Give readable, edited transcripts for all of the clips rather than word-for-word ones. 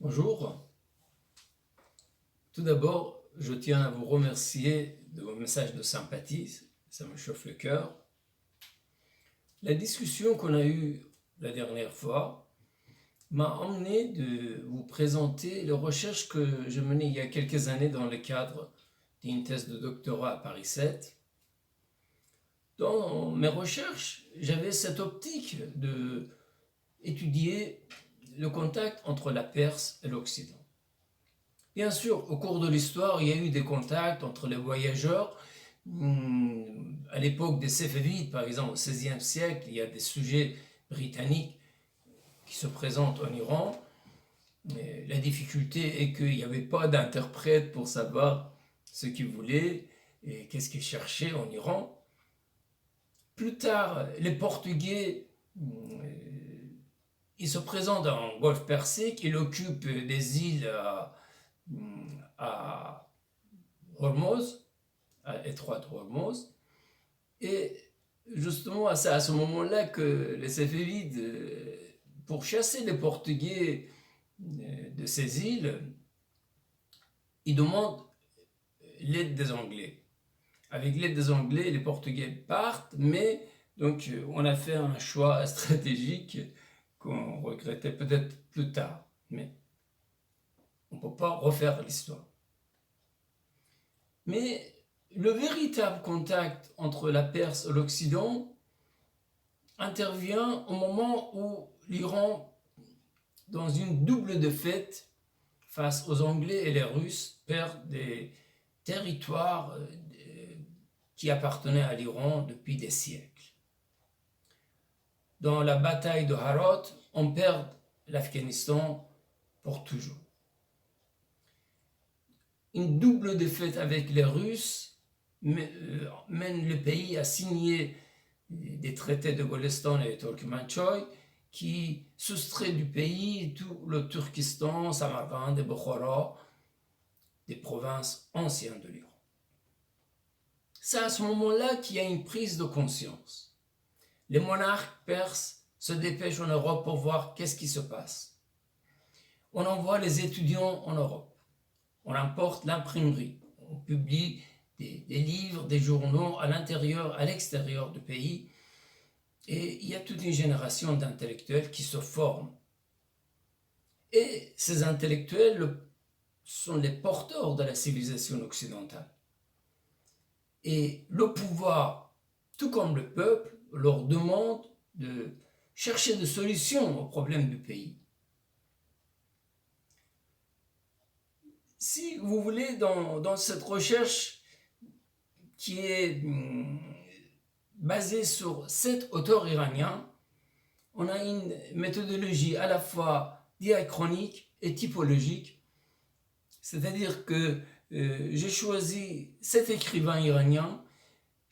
Bonjour. Tout d'abord, je tiens à vous remercier de vos messages de sympathie, ça me chauffe le cœur. La discussion qu'on a eue la dernière fois m'a emmené de vous présenter les recherches que je menais il y a quelques années dans le cadre d'une thèse de doctorat à Paris 7. Dans mes recherches, j'avais cette optique de étudier le contact entre la Perse et l'Occident. Bien sûr, au cours de l'histoire, il y a eu des contacts entre les voyageurs. À l'époque des Séfévides, par exemple, au XVIe siècle, il y a des sujets britanniques qui se présentent en Iran. Mais la difficulté est qu'il n'y avait pas d'interprète pour savoir ce qu'ils voulaient et qu'est-ce qu'ils cherchaient en Iran. Plus tard, les Portugais, ils se présentent en Golfe Persique, ils occupent des îles à Hormuz, à Étroit de Hormuz, et justement c'est à ce moment-là que les Séfévides, pour chasser les Portugais de ces îles, ils demandent l'aide des Anglais. Avec l'aide des Anglais, les Portugais partent, mais donc on a fait un choix stratégique qu'on regrettait peut-être plus tard, mais on ne peut pas refaire l'histoire. Mais le véritable contact entre la Perse et l'Occident intervient au moment où l'Iran, dans une double défaite face aux Anglais et les Russes, perd des territoires qui appartenaient à l'Iran depuis des siècles. Dans la bataille de Herat, on perd l'Afghanistan pour toujours. Une double défaite avec les Russes mène le pays à signer des traités de Golestan et Turkmenchoy qui soustraient du pays tout le Turkestan, Samarkand et Bukhara, des provinces anciennes de l'Iran. C'est à ce moment-là qu'il y a une prise de conscience. Les monarques perses se dépêchent en Europe pour voir qu'est-ce qui se passe. On envoie les étudiants en Europe. On importe l'imprimerie. On publie des livres, des journaux à l'intérieur, à l'extérieur du pays. Et il y a toute une génération d'intellectuels qui se forment. Et ces intellectuels sont les porteurs de la civilisation occidentale. Et le pouvoir, tout comme le peuple, leur demande de chercher des solutions aux problèmes du pays. Si vous voulez, dans cette recherche qui est basée sur 7 auteurs iraniens, on a une méthodologie à la fois diachronique et typologique, c'est-à-dire que j'ai choisi 7 écrivains iraniens.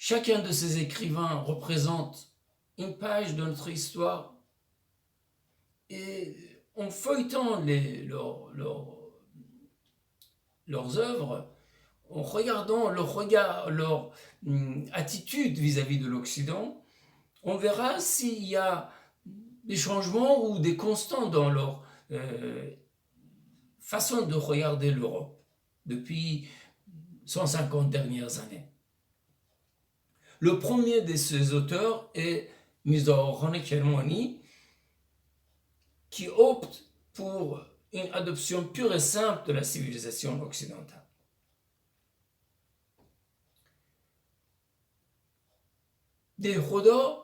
Chacun de ces écrivains représente une page de notre histoire, et en feuilletant leurs œuvres, en regardant leur attitude vis-à-vis de l'Occident, on verra s'il y a des changements ou des constants dans leur façon de regarder l'Europe depuis 150 dernières années. Le premier de ces auteurs est Mizrahi Kermani, qui opte pour une adoption pure et simple de la civilisation occidentale. Dehoda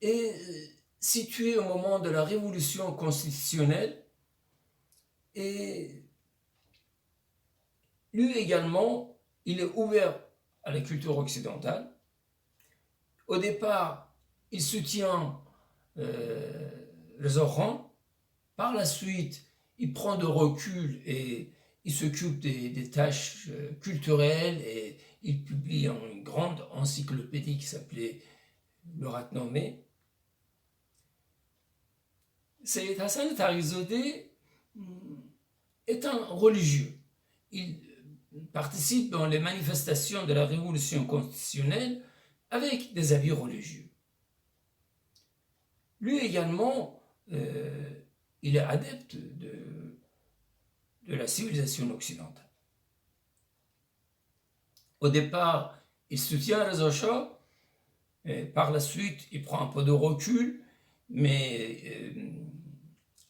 est situé au moment de la révolution constitutionnelle, et lui également, il est ouvert à la culture occidentale. Au départ, il soutient les Orans. Par la suite, il prend de recul et il s'occupe des tâches culturelles, et il publie une grande encyclopédie qui s'appelait le Ratnameh. Sayyid Hassan Tarizodeh est un religieux. Il participe dans les manifestations de la révolution constitutionnelle avec des habits religieux. Lui également, il est adepte de la civilisation occidentale. Au départ, il soutient Reza Shah, et par la suite, il prend un peu de recul, mais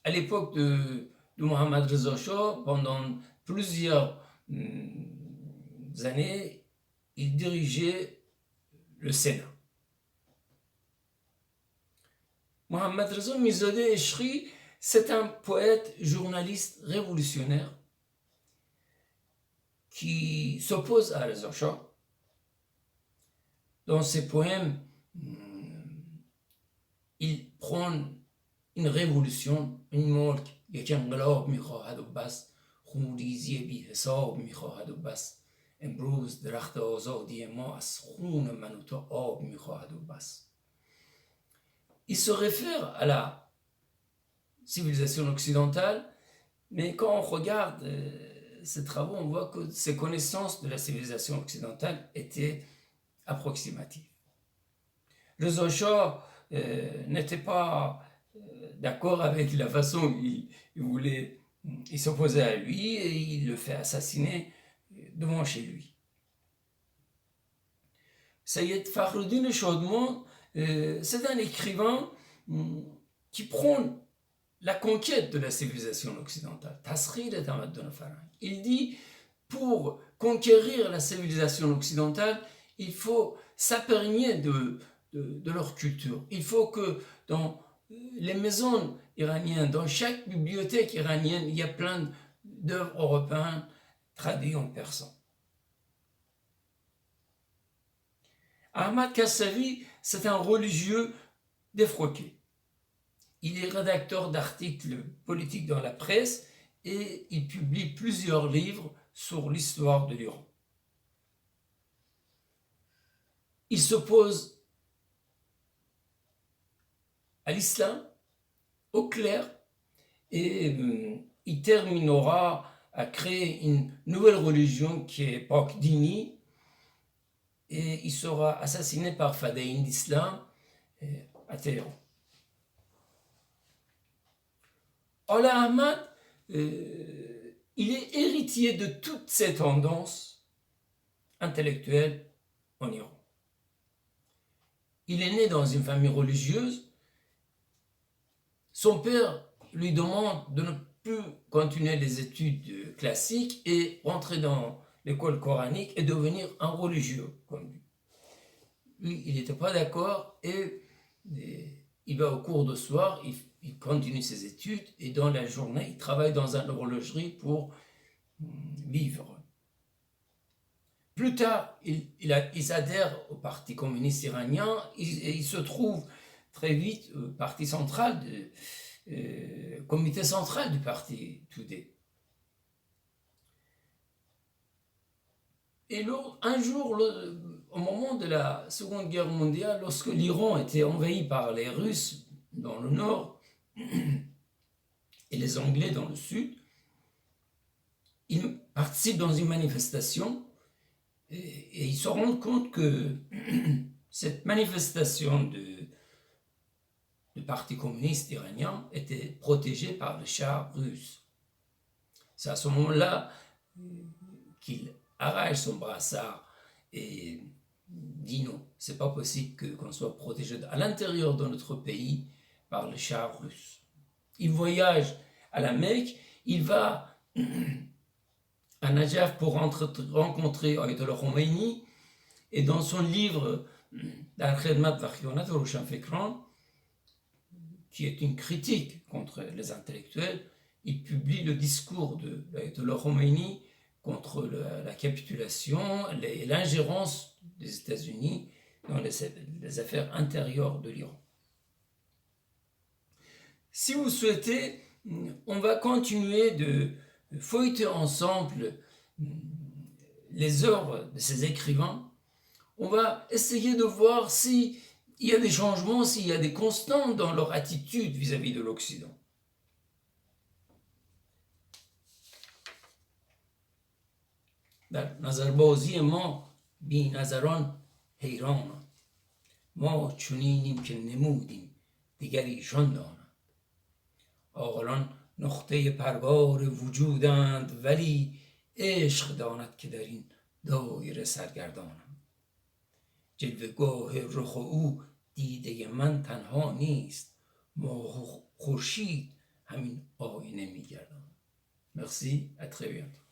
à l'époque de Mohammad Reza Shah, pendant plusieurs années, il dirigeait le Sénat. Mohammad Reza Mirzadeh Eshri, c'est un poète, journaliste révolutionnaire qui s'oppose à Reza Shah. Dans ses poèmes, il prend une révolution, une ملک یک انقلاب میخواهد و بس خونریزی بی حساب میخواهد و بس امروز درخت آزادی ما از خون من و تو آب میخواهد و بس. Il se réfère à la civilisation occidentale, mais quand on regarde ses travaux, on voit que ses connaissances de la civilisation occidentale étaient approximatives. Reza Shah n'était pas d'accord avec la façon il s'opposait à lui et il le fait assassiner devant chez lui. Sayyid Fakhruddin Shadman, c'est un écrivain qui prône la conquête de la civilisation occidentale. Il dit, pour conquérir la civilisation occidentale, il faut s'imprégner de leur culture. Il faut que dans les maisons iraniennes, dans chaque bibliothèque iranienne, il y a plein d'œuvres européennes traduites en persan. Ahmad Kassavi, c'est un religieux défroqué. Il est rédacteur d'articles politiques dans la presse et il publie plusieurs livres sur l'histoire de l'Iran. Il s'oppose à l'islam, au clerc, et il terminera à créer une nouvelle religion qui est Pakdini, et il sera assassiné par Fadaïn d'Islam à Téhéran. Allah Ahmad, il est héritier de toutes ces tendances intellectuelles en Iran. Il est né dans une famille religieuse. Son père lui demande de ne plus continuer les études classiques et rentrer dans l'école coranique et devenir un religieux comme lui. Lui, il n'était pas d'accord et il va au cours de soir, il continue ses études et dans la journée, il travaille dans une horlogerie pour vivre. Plus tard, il adhère au Parti communiste iranien et il se trouve très vite au parti central, comité central du parti Tudeh. Et un jour, au moment de la Seconde Guerre mondiale, lorsque l'Iran était envahi par les Russes dans le nord et les Anglais dans le sud, il participe dans une manifestation et il se rend compte que cette manifestation du Parti communiste iranien était protégée par le Shah russe. C'est à ce moment-là qu'il arrache son brassard et dit non, c'est pas possible qu'on soit protégé à l'intérieur de notre pays par le Shah russe. Il voyage à la Mecque, il va à Najaf pour rencontrer Ayatollah Khomeini et dans son livre Al-Khidmat wa Khiyonat Roshan Fikran, qui est une critique contre les intellectuels, il publie le discours de l'Ayatollah Khomeini contre la capitulation et l'ingérence des États-Unis dans les affaires intérieures de l'Iran. Si vous souhaitez, on va continuer de feuilleter ensemble les œuvres de ces écrivains. On va essayer de voir s'il y a des changements, s'il y a des constantes dans leur attitude vis-à-vis de l'Occident. در نظربازی ما بی نظران حیرانند ما چنینیم که نمودیم دیگر ایشان دانند عاقلان نقطه پرگار وجودند، ولی عشق داند که در این دایره سرگردانم. جلوه‌گاه رخ او دیده من تنها نیست، ماه و خورشید همین آینه میگردم. Merci, à très bientôt.